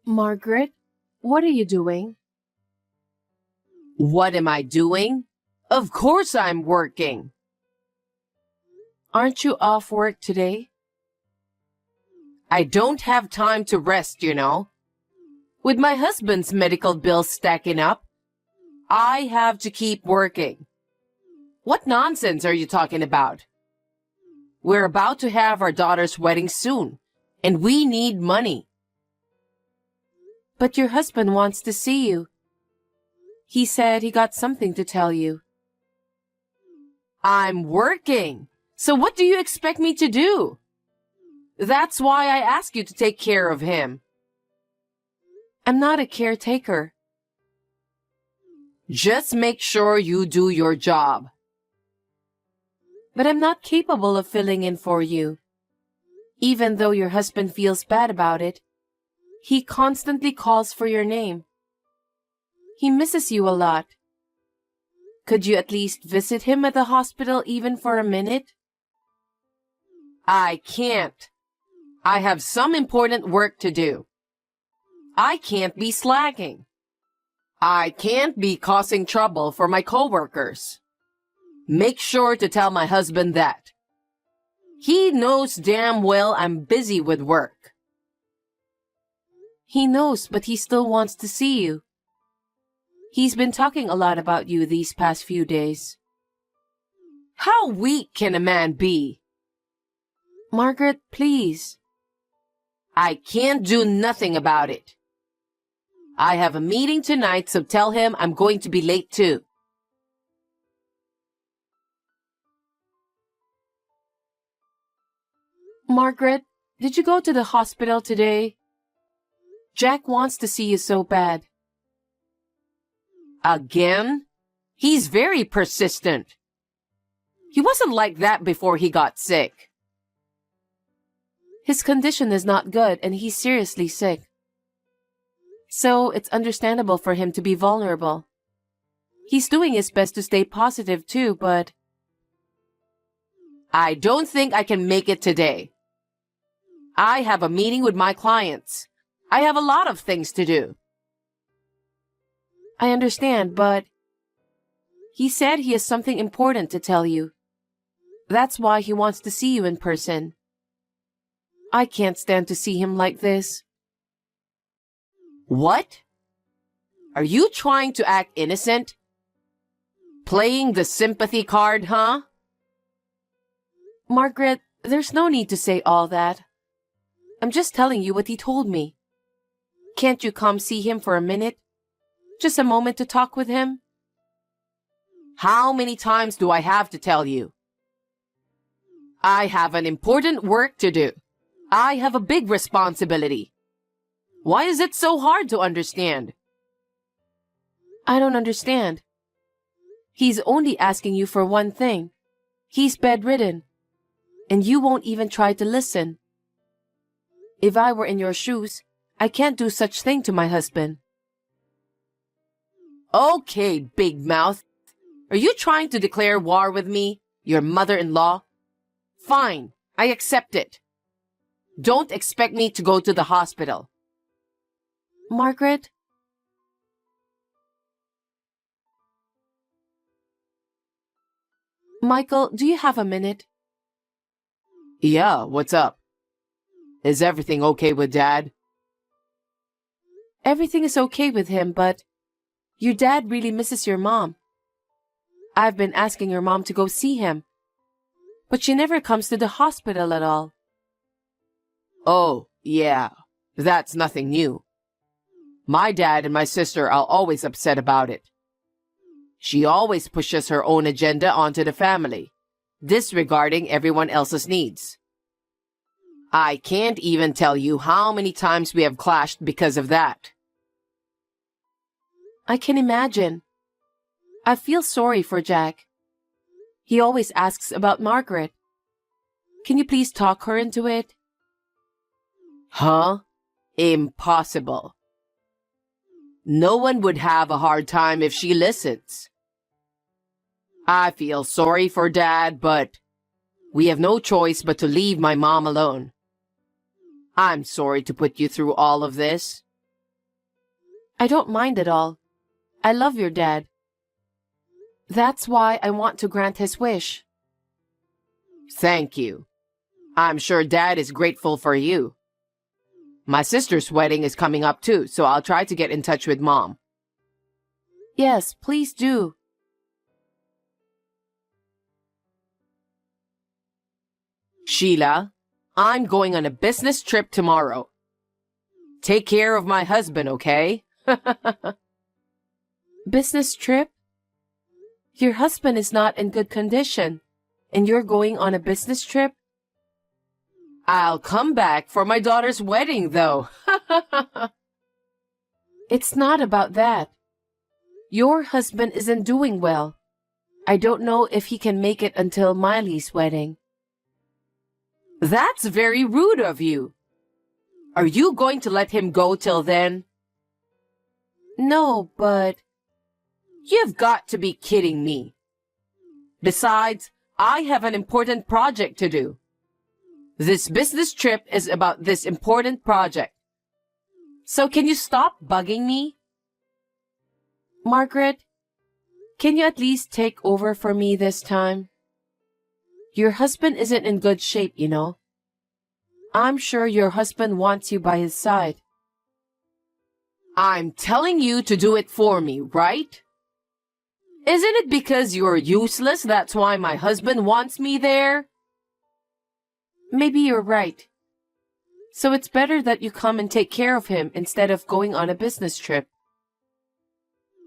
Margaret, what are you doing? What am I doing? Of course I'm working. Aren't you off work today? I don't have time to rest, you know. With my husband's medical bills stacking up, I have to keep working. What nonsense are you talking about? We're about to have our daughter's wedding soon, and we need money. But your husband wants to see you. He said he got something to tell you. I'm working, so what do you expect me to do? That's why I ask you to take care of him. I'm not a caretaker. Just make sure you do your job. But I'm not capable of filling in for you. Even though your husband feels bad about it, he constantly calls for your name. He misses you a lot. Could you at least visit him at the hospital even for a minute? I can't. I have some important work to do. I can't be slacking. I can't be causing trouble for my coworkers. Make sure to tell my husband that. He knows damn well I'm busy with work. He knows, but he still wants to see you. He's been talking a lot about you these past few days. How weak can a man be? Margaret, please. I can't do nothing about it. I have a meeting tonight, so tell him I'm going to be late too. Margaret, did you go to the hospital today? Jack wants to see you so bad. Again? He's very persistent. He wasn't like that before he got sick. His condition is not good and he's seriously sick. So it's understandable for him to be vulnerable. He's doing his best to stay positive too, but... I don't think I can make it today. I have a meeting with my clients. I have a lot of things to do. I understand, but... He said he has something important to tell you. That's why he wants to see you in person. I can't stand to see him like this. What? Are you trying to act innocent? Playing the sympathy card, huh? Margaret, there's no need to say all that. I'm just telling you what he told me. Can't you come see him for a minute? Just a moment to talk with him? How many times do I have to tell you? I have an important work to do. I have a big responsibility. Why is it so hard to understand? I don't understand. He's only asking you for one thing. He's bedridden. And you won't even try to listen. If I were in your shoes, I can't do such thing to my husband. Okay, big mouth. Are you trying to declare war with me, your mother-in-law? Fine, I accept it. Don't expect me to go to the hospital. Margaret? Michael, do you have a minute? Yeah, what's up? Is everything okay with Dad? Everything is okay with him, but your dad really misses your mom. I've been asking your mom to go see him, but she never comes to the hospital at all. Oh, yeah, that's nothing new. My dad and my sister are always upset about it. She always pushes her own agenda onto the family, disregarding everyone else's needs. I can't even tell you how many times we have clashed because of that. I can imagine. I feel sorry for Jack. He always asks about Margaret. Can you please talk her into it? Huh? Impossible. No one would have a hard time if she listens. I feel sorry for Dad, but we have no choice but to leave my mom alone. I'm sorry to put you through all of this. I don't mind at all. I love your dad. That's why I want to grant his wish. Thank you. I'm sure Dad is grateful for you. My sister's wedding is coming up too, so I'll try to get in touch with Mom. Yes, please do. Sheila, I'm going on a business trip tomorrow. Take care of my husband, okay? Business trip? Your husband is not in good condition, and you're going on a business trip? I'll come back for my daughter's wedding, though. It's not about that. Your husband isn't doing well. I don't know if he can make it until Miley's wedding. That's very rude of you. Are you going to let him go till then? No, but... You've got to be kidding me. Besides, I have an important project to do. This business trip is about this important project. So can you stop bugging me? Margaret, can you at least take over for me this time? Your husband isn't in good shape, you know. I'm sure your husband wants you by his side. I'm telling you to do it for me, right? Isn't it because you're useless that's why my husband wants me there? Maybe you're right. So it's better that you come and take care of him instead of going on a business trip.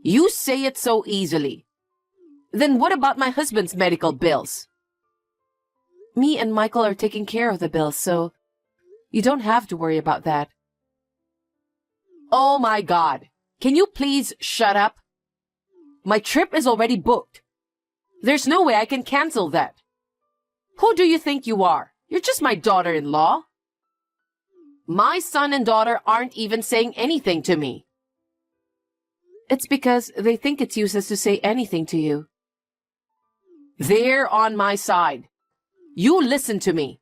You say it so easily. Then what about my husband's medical bills? Me and Michael are taking care of the bills, so you don't have to worry about that. Oh my God. Can you please shut up? My trip is already booked. There's no way I can cancel that. Who do you think you are? You're just my daughter-in-law. My son and daughter aren't even saying anything to me. It's because they think it's useless to say anything to you. They're on my side. You listen to me.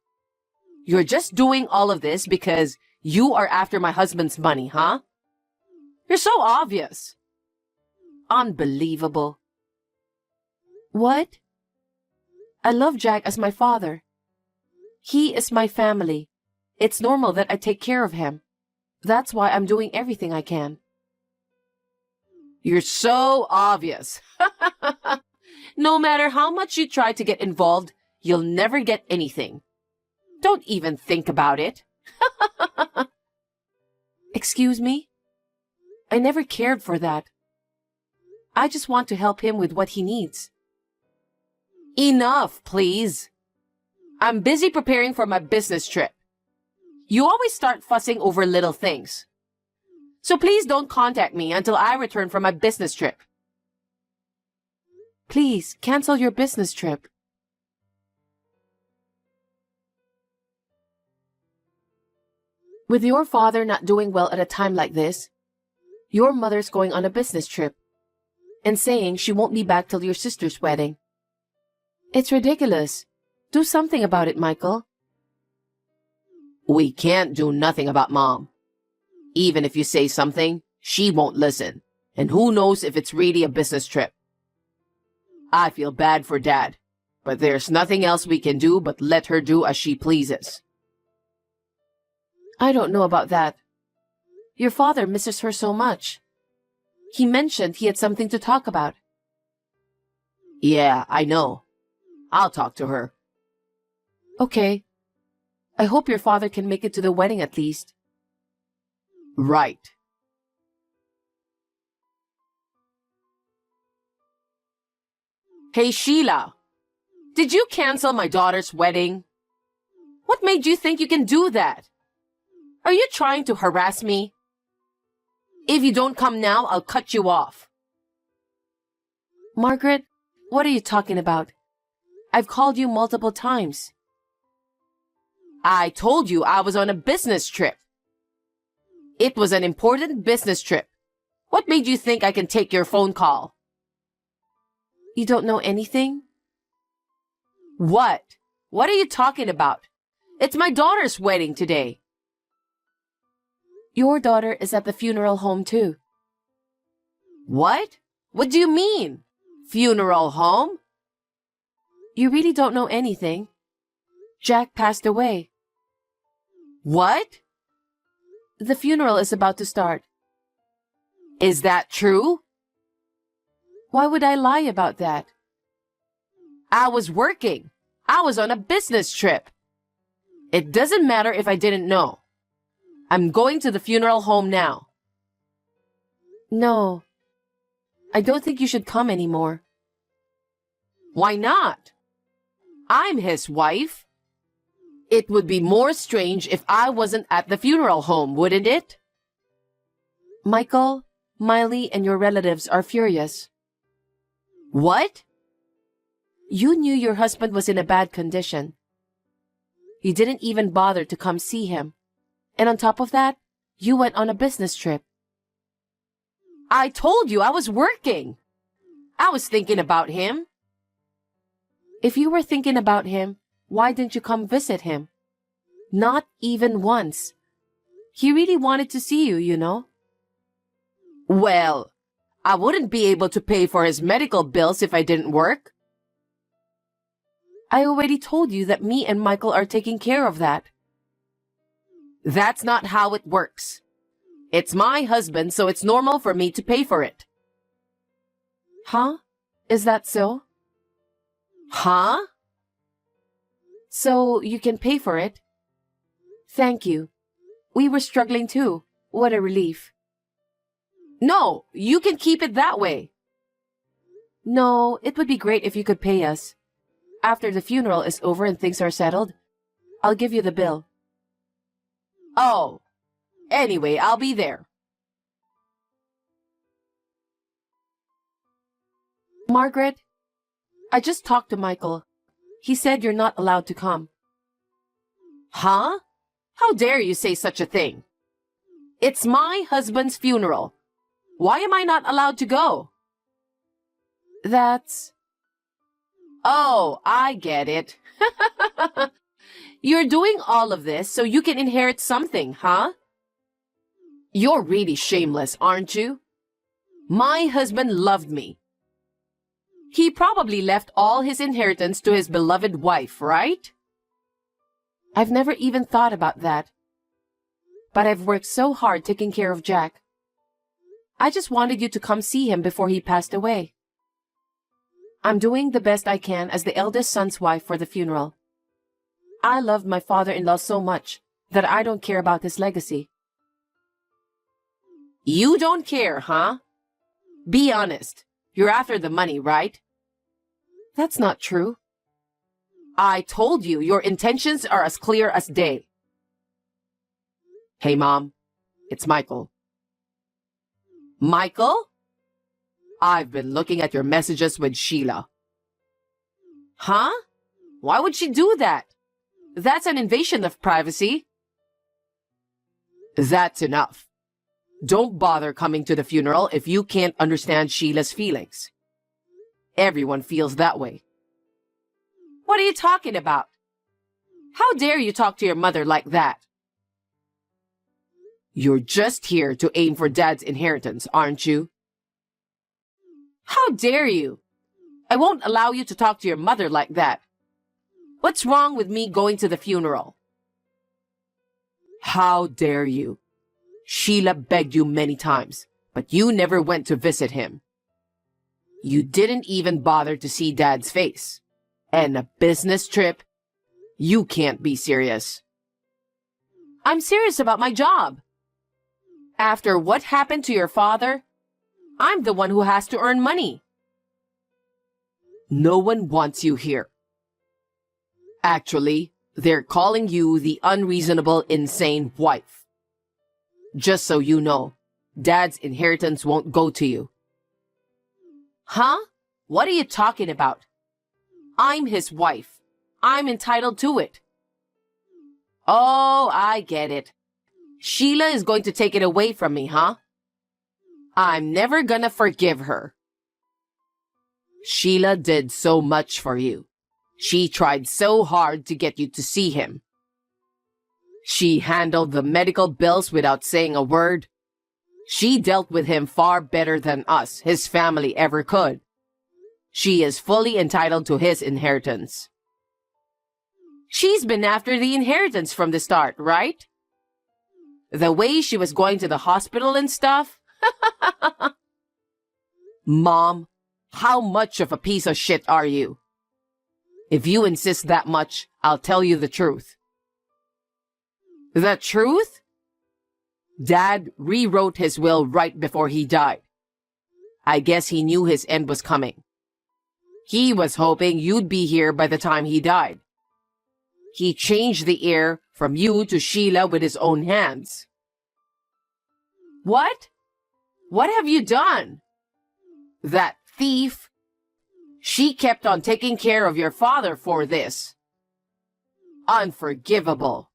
You're just doing all of this because you are after my husband's money, huh? You're so obvious. Unbelievable. What? I love Jack as my father. He is my family. It's normal that I take care of him. That's why I'm doing everything I can. You're so obvious. No matter how much you try to get involved, you'll never get anything. Don't even think about it. Excuse me? I never cared for that. I just want to help him with what he needs. Enough, please. I'm busy preparing for my business trip. You always start fussing over little things. So please don't contact me until I return from my business trip. Please, cancel your business trip. With your father not doing well at a time like this, your mother's going on a business trip and saying she won't be back till your sister's wedding. It's ridiculous. Do something about it, Michael. We can't do nothing about Mom. Even if you say something, she won't listen. And who knows if it's really a business trip. I feel bad for Dad, but there's nothing else we can do but let her do as she pleases. I don't know about that. Your father misses her so much. He mentioned he had something to talk about. Yeah, I know. I'll talk to her. Okay. I hope your father can make it to the wedding at least. Right. Hey, Sheila. Did you cancel my daughter's wedding? What made you think you can do that? Are you trying to harass me? If you don't come now, I'll cut you off. Margaret, what are you talking about? I've called you multiple times. I told you I was on a business trip. It was an important business trip. What made you think I can take your phone call? You don't know anything? What? What are you talking about? It's my daughter's wedding today. Your daughter is at the funeral home too. What? What do you mean? Funeral home? You really don't know anything. Jack passed away. What? The funeral is about to start. Is that true? Why would I lie about that? I was working. I was on a business trip. It doesn't matter if I didn't know. I'm going to the funeral home now. No. I don't think you should come anymore. Why not? I'm his wife. It would be more strange if I wasn't at the funeral home, wouldn't it? Michael, Miley, and your relatives are furious. What? You knew your husband was in a bad condition. You didn't even bother to come see him. And on top of that, you went on a business trip. I told you I was working. I was thinking about him. If you were thinking about him, why didn't you come visit him? Not even once. He really wanted to see you, you know. Well, I wouldn't be able to pay for his medical bills if I didn't work. I already told you that me and Michael are taking care of that. That's not how it works. It's my husband, so it's normal for me to pay for it. Huh? Is that so? Huh? So you can pay for it? Thank you. We were struggling too. What a relief. No, you can keep it that way. No, it would be great if you could pay us. After the funeral is over and things are settled, I'll give you the bill. Oh, anyway, I'll be there. Margaret, I just talked to Michael. He said you're not allowed to come. Huh? How dare you say such a thing? It's my husband's funeral. Why am I not allowed to go? That's... Oh, I get it. You're doing all of this so you can inherit something, huh? You're really shameless, aren't you? My husband loved me. He probably left all his inheritance to his beloved wife, right? I've never even thought about that. But I've worked so hard taking care of Jack. I just wanted you to come see him before he passed away. I'm doing the best I can as the eldest son's wife for the funeral. I loved my father-in-law so much that I don't care about his legacy. You don't care, huh? Be honest. You're after the money, right? That's not true. I told you your intentions are as clear as day. Hey, Mom. It's Michael. Michael? I've been looking at your messages with Sheila. Huh? Why would she do that? That's an invasion of privacy. That's enough. Don't bother coming to the funeral if you can't understand Sheila's feelings. Everyone feels that way. What are you talking about? How dare you talk to your mother like that? You're just here to aim for Dad's inheritance, aren't you? How dare you? I won't allow you to talk to your mother like that. What's wrong with me going to the funeral? How dare you? Sheila begged you many times, but you never went to visit him. You didn't even bother to see Dad's face. And a business trip? You can't be serious. I'm serious about my job. After what happened to your father, I'm the one who has to earn money. No one wants you here. Actually, they're calling you the unreasonable, insane wife. Just so you know, Dad's inheritance won't go to you. Huh? What are you talking about? I'm his wife. I'm entitled to it. Oh, I get it. Sheila is going to take it away from me, huh? I'm never gonna forgive her. Sheila did so much for you. She tried so hard to get you to see him. She handled the medical bills without saying a word. She dealt with him far better than us, his family, ever could. She is fully entitled to his inheritance. She's been after the inheritance from the start, right? The way she was going to the hospital and stuff? Mom, how much of a piece of shit are you? If you insist that much, I'll tell you the truth. The truth? Dad rewrote his will right before he died. I guess he knew his end was coming. He was hoping you'd be here by the time he died. He changed the heir from you to Sheila with his own hands. What? What have you done? That thief. She kept on taking care of your father for this. Unforgivable.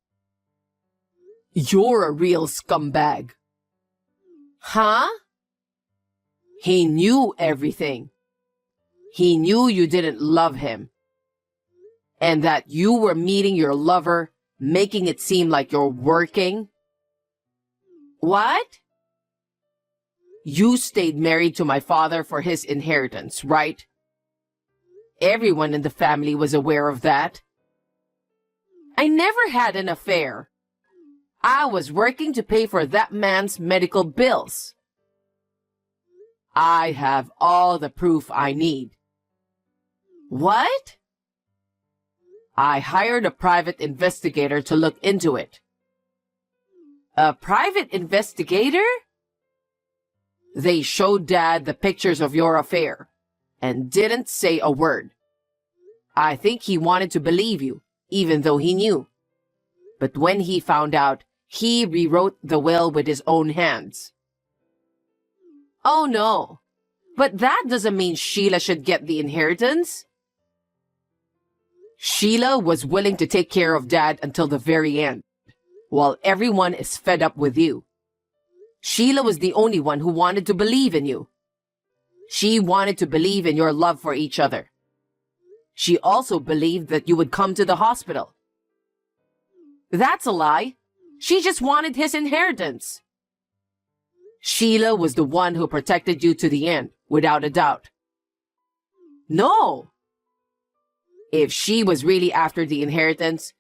You're a real scumbag. Huh? He knew everything. He knew you didn't love him. And that you were meeting your lover, making it seem like you're working. What? You stayed married to my father for his inheritance, right? Everyone in the family was aware of that. I never had an affair. I was working to pay for that man's medical bills. I have all the proof I need. What? I hired a private investigator to look into it. A private investigator? They showed Dad the pictures of your affair and didn't say a word. I think he wanted to believe you, even though he knew. But when he found out, he rewrote the will with his own hands. Oh no, but that doesn't mean Sheila should get the inheritance. Sheila was willing to take care of Dad until the very end, while everyone is fed up with you. Sheila was the only one who wanted to believe in you. She wanted to believe in your love for each other. She also believed that you would come to the hospital. That's a lie. She just wanted his inheritance. Sheila was the one who protected you to the end, without a doubt. No. If she was really after the inheritance,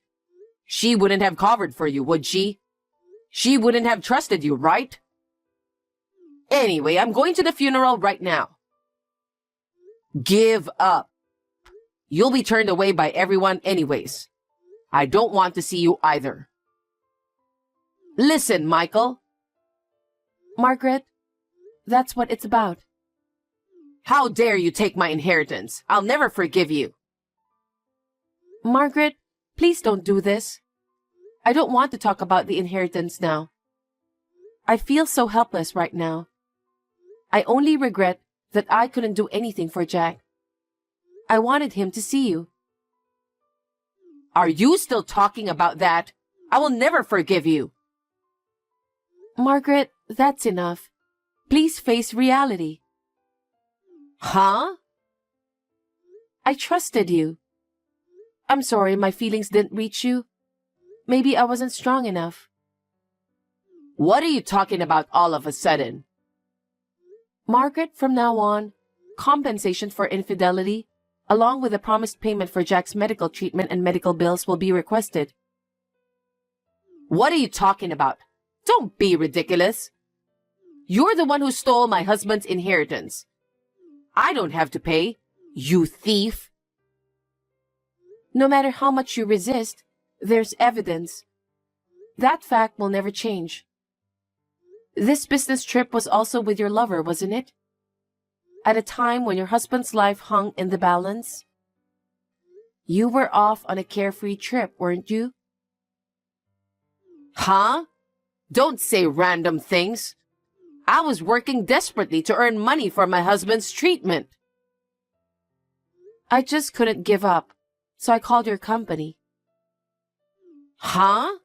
she wouldn't have covered for you, would she? She wouldn't have trusted you, right? Anyway, I'm going to the funeral right now. Give up. You'll be turned away by everyone anyways. I don't want to see you either. Listen, Michael. Margaret, that's what it's about. How dare you take my inheritance? I'll never forgive you. Margaret, please don't do this. I don't want to talk about the inheritance now. I feel so helpless right now. I only regret that I couldn't do anything for Jack. I wanted him to see you. Are you still talking about that? I will never forgive you. Margaret, that's enough. Please face reality. Huh? I trusted you. I'm sorry my feelings didn't reach you. Maybe I wasn't strong enough. What are you talking about all of a sudden? Margaret, from now on, compensation for infidelity, along with a promised payment for Jack's medical treatment and medical bills, will be requested. What are you talking about? Don't be ridiculous. You're the one who stole my husband's inheritance. I don't have to pay, you thief. No matter how much you resist, there's evidence. That fact will never change. This business trip was also with your lover, wasn't it? At a time when your husband's life hung in the balance? You were off on a carefree trip, weren't you? Huh? Don't say random things. I was working desperately to earn money for my husband's treatment. I just couldn't give up, so I called your company. Huh?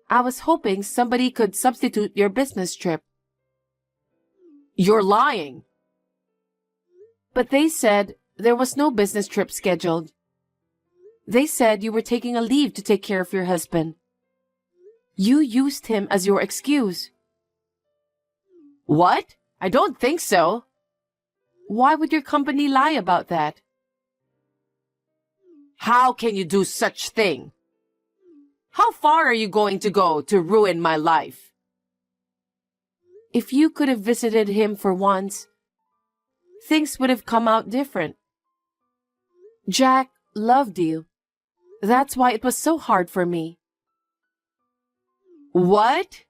I was hoping somebody could substitute your business trip. You're lying. But they said there was no business trip scheduled. They said you were taking a leave to take care of your husband. You used him as your excuse. What? I don't think so. Why would your company lie about that? How can you do such thing? How far are you going to go to ruin my life? If you could have visited him for once, things would have come out different. Jack loved you. That's why it was so hard for me. What?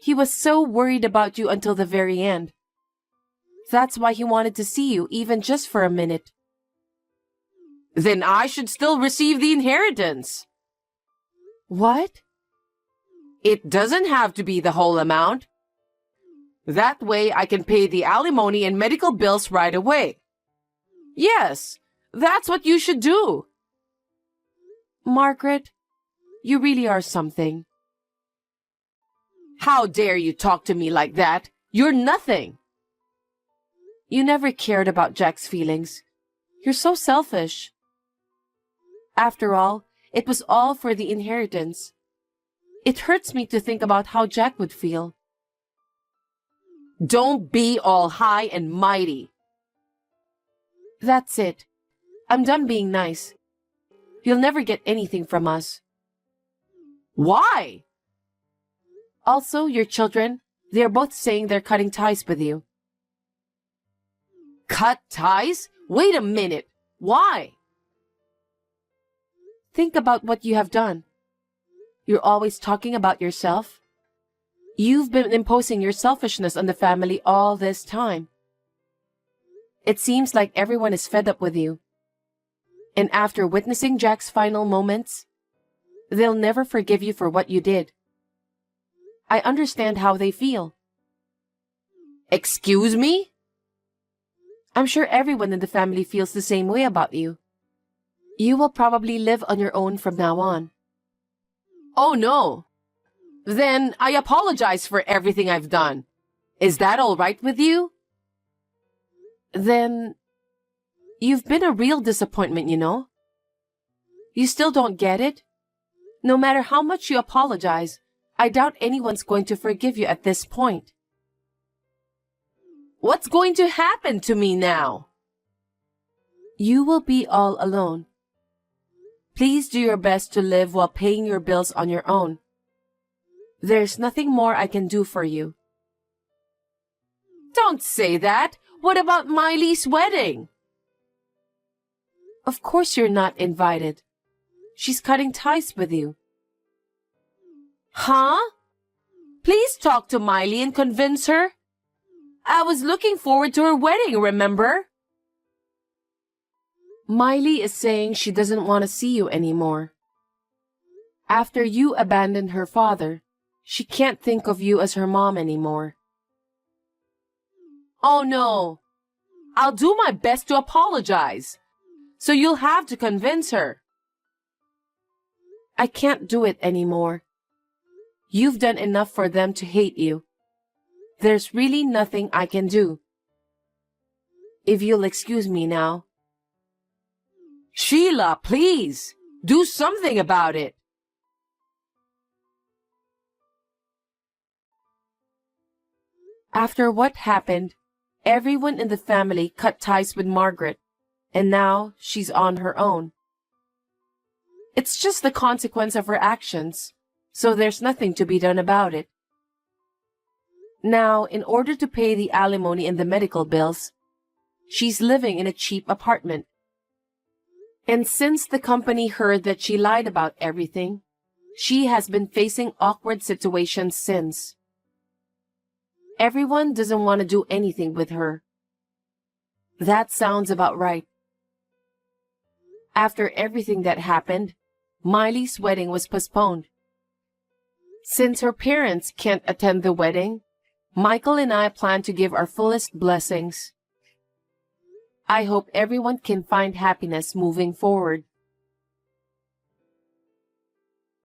He was so worried about you until the very end. That's why he wanted to see you, even just for a minute. Then I should still receive the inheritance. What? It doesn't have to be the whole amount. That way I can pay the alimony and medical bills right away. Yes, that's what you should do. Margaret, you really are something. How dare you talk to me like that? You're nothing. You never cared about Jack's feelings. You're so selfish. After all, it was all for the inheritance. It hurts me to think about how Jack would feel. Don't be all high and mighty. That's it. I'm done being nice. You'll never get anything from us. Why? Also, your children, they're both saying they're cutting ties with you. Cut ties? Wait a minute. Why? Think about what you have done. You're always talking about yourself. You've been imposing your selfishness on the family all this time. It seems like everyone is fed up with you. And after witnessing Jack's final moments, they'll never forgive you for what you did. I understand how they feel. Excuse me? I'm sure everyone in the family feels the same way about you. You will probably live on your own from now on. Oh no. Then I apologize for everything I've done. Is that all right with you? Then you've been a real disappointment, you know. You still don't get it? No matter how much you apologize, I doubt anyone's going to forgive you at this point. What's going to happen to me now? You will be all alone. Please do your best to live while paying your bills on your own. There's nothing more I can do for you. Don't say that. What about Miley's wedding? Of course you're not invited. She's cutting ties with you. Huh? Please talk to Miley and convince her. I was looking forward to her wedding, remember? Miley is saying she doesn't want to see you anymore. After you abandoned her father, she can't think of you as her mom anymore. Oh no. I'll do my best to apologize. So you'll have to convince her. I can't do it anymore. You've done enough for them to hate you. There's really nothing I can do. If you'll excuse me now. Sheila, please, do something about it. After what happened, everyone in the family cut ties with Margaret, and now she's on her own. It's just the consequence of her actions, so there's nothing to be done about it. Now, in order to pay the alimony and the medical bills, she's living in a cheap apartment. And since the company heard that she lied about everything, she has been facing awkward situations since. Everyone doesn't want to do anything with her. That sounds about right. After everything that happened, Miley's wedding was postponed. Since her parents can't attend the wedding, Michael and I plan to give our fullest blessings. I hope everyone can find happiness moving forward.